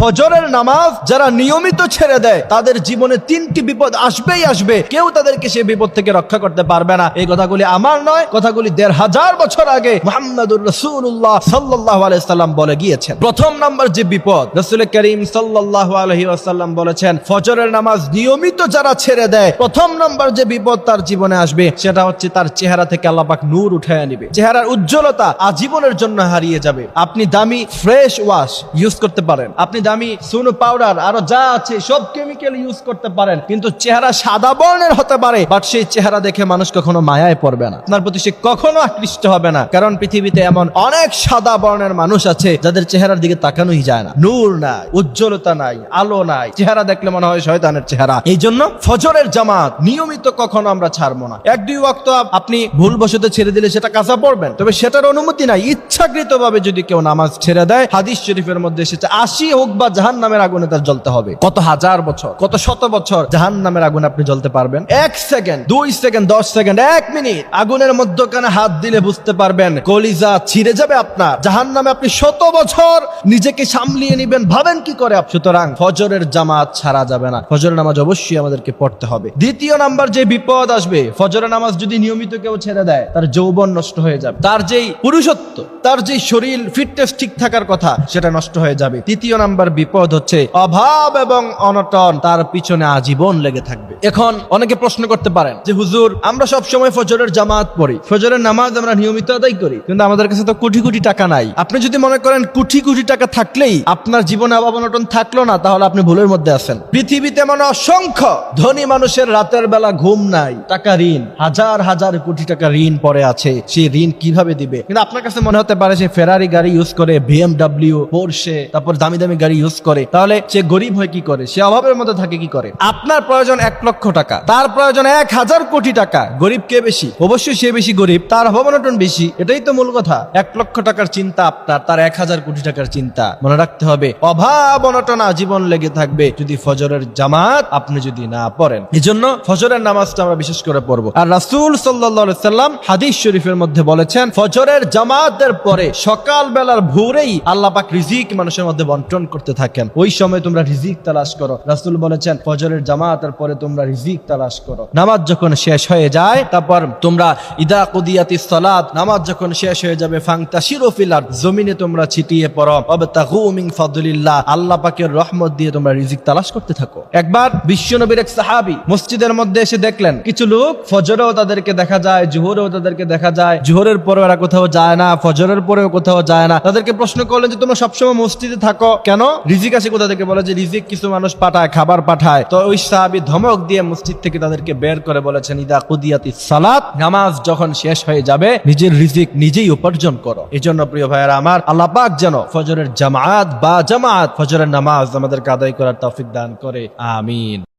ফজরের নামাজ যারা নিয়মিত ছেড়ে দেয় তাদের জীবনে 3টি বিপদ আসবেই আসবে, কেউ তাদেরকে সেই বিপদ থেকে রক্ষা করতে পারবে না। এই কথাগুলি আমার নয়, কথাগুলি 1500 বছর আগে মুহাম্মদুর রাসূলুল্লাহ সাল্লাল্লাহু আলাইহি ওয়াসাল্লাম বলে গিয়েছেন। প্রথম নাম্বার যে বিপদ, রাসূল করিম সাল্লাল্লাহু আলাইহি ওয়াসাল্লাম বলেছেন ফজরের নামাজ নিয়মিত যারা ছেড়ে দেয়, প্রথম নাম্বার যে বিপদ তার জীবনে আসবে সেটা হচ্ছে তার চেহারা থেকে আল্লাহ পাক নূর উঠায় নিবে, চেহারার উজ্জ্বলতা আজীবনের জন্য হারিয়ে যাবে। আপনি দামি ফ্রেশ ওয়াশ ইউজ করতে পারেন, আপনি দামি সুনো পাউডার আরো যা আছে সব কেমিক্যাল ইউজ করতে পারেন, কিন্তু চেহারা সাদা বর্ণের হতে পারে, বাট সেই চেহারা দেখে মানুষ কখনো মায়ায় পড়বে না, আপনার প্রতি সে কখনো আকৃষ্ট হবে না। কারণ পৃথিবীতে এমন অনেক সাদা বর্ণের মানুষ আছে যাদের চেহারার দিকে তাকানোই যায় না, নূর নাই, উজ্জ্বলতা নাই, আলো নাই, চেহারা দেখলে মনে হয় শয়তানের চেহারা। এই জন্য ফজরের জামাত নিয়মিত কখনো আমরা ছাড়বো না। 1-2 ওয়াক্ত আপনি ভুলবশত ছেড়ে দিলে সেটা কাজা পড়বেন, তবে সেটার অনুমতি নাই। ইচ্ছাকৃতভাবে যদি কেউ নামাজ ছেড়ে দেয়, হাদিস শরীফের মধ্যে এসেছে 80 হোক বা জাহান্নামের আগুনে তার জ্বলতে হবে। কত হাজার বছর, কত শত বছর জাহান্নামের আগুনে আপনি জ্বলতে পারবেন? 1 সেকেন্ড, 2 সেকেন্ড, 10 সেকেন্ড, 1 মিনিট আগুনের মধ্যখানে হাত দিলে বুঝতে পারবেন কলিজা ছিঁড়ে যাবে আপনার। জাহান্নামে আপনি শত বছর নিজেকে সামলিয়ে নিবেন, ভাবেন কি করে? সুতরাং ফজরের জামাত ছাড়া যাবে না, ফজরের নামাজ অবশ্যই আমাদেরকে পড়তে হবে। দ্বিতীয় নাম্বার যে বিপদ আসবে, ফজরের নামাজ যদি নিয়মিত কেউ ছেড়ে দেয় তার যৌবন নষ্ট হয়ে যাবে, তার যেই পুরুষত্ব, তার যেই শরীর ফিটনেস ঠিক থাকার কথা সেটা নষ্ট হয়ে যাবে। তৃতীয় নাম্বার বিপদ হচ্ছে অভাব এবং অনটন তার পিছনে আজীবন লেগে থাকবে। এখন অনেকে প্রশ্ন করতে পারেন যে হুজুর, আমরা সব সময় ফজরের জামাত পড়ি, ফজরের নামাজ আমরা নিয়মিত আদায় করি, কিন্তু আমাদের কাছে তো কোটি কোটি টাকা নাই। আপনি যদি মনে করেন কোটি কোটি টাকা থাকলেই আপনার জীবনে অভাব অনটন থাকলো না, তাহলে আপনি ভুলের মধ্যে আছেন। পৃথিবীতে এমন অসংখ্য ধনী মানুষের রাতের বেলা ঘুম নাই, টাকা ঋণ, হাজার হাজার কোটি টাকা ঋণ পড়ে আছে, সেই ঋণ কিভাবে দিবে? কিন্তু আপনার কাছে মনে হতে পারে সে ফেরারি গাড়ি ইউজ করে, BMW, পোরশে, তারপর দামি দামি গাড়ি ইউজ করে, তাহলে সে গরিব হয় কি করে? সে অভাবের মধ্যে থাকে কি করে? আপনার প্রয়োজন 1 লক্ষ টাকা, তার প্রয়োজন 1000 কোটি টাকা। গরিব কে বেশি? অবশ্যই সে বেশি গরিব, তার অভাব অনটন বেশি, এটাই তো মূল কথা। 1 লক্ষ টাকার চিন্তা আপনার, তার 1000 কোটি টাকার চিন্তা। মনে রাখতে হবে অভাব অনটন আজীবন লেগে থাকবে যদি ফজরের জামাত আপনি যদি না পড়েন। এই জন্য ফজরের নামাজটা আমরা বিশেষ করে পড়বো। আর রাসূল সাল্লাল্লাহু আলাইহি সাল্লাম হাদিস শরীফের মধ্যে বলেছেন ফজরের জামাতের পরে সকাল বেলার ভোরেই আল্লাহ পাক রিজিক মানুষের মধ্যে বন্টন করতে থাকেন, ওই সময় তোমরা রিজিক তালাশ করো। রাসূল বলেছেন ফজরের জামাতের পরে তোমরা রিজিক তালাশ করো। নামাজ যখন শেষ হয়ে যায়, তারপর তোমরা ইদা কুদিয়াতিস সালাত, নামাজ যখন শেষ হয়ে যাবে, ফান্তাশিরু ফিল আরদ, জমিনে তোমরা ছিটিয়ে পড়ো, ওয়াবতাগু মিন ফাদলিল্লাহ, আল্লাহ পাকের রহমত দিয়ে তোমরা রিজিক তালাশ করতে থাকো। একবার বিশ্বনবীর এক সাহাবী মসজিদের মধ্যে এসে দেখলেন কিছু লোক ফজরেও তাদেরকে দেখা যায়, জোহরেও তাদেরকে দেখা যায়, জোহরের পরে ওরা কোথাও যায় না, ফজরের পরেও কোথাও যায় না। তাদেরকে প্রশ্ন করলেন যে তোমরা সবসময় মসজিদে থাকো কেন? রিজিক আসে কোথা থেকে? বলে যে রিজিক কিছু মানুষ পাঠায়, খাবার পাঠায়। তো ওই সাহাবী ধমক দিয়ে মসজিদ থেকে তাদেরকে বের করে বলেছেন ইদা কুদিয়াতিস সালাত, নামাজ যখন শেষ হয়ে যাবে নিজের রিজিক নিজেই উপার্জন করো। এই জন্য প্রিয় ভাইয়েরা আমার, আল্লাহ পাক যেন ফজরের জামাত ফজরের নামাজ আমাদেরকে আদায় করার তৌফিক দান করে, আমিন।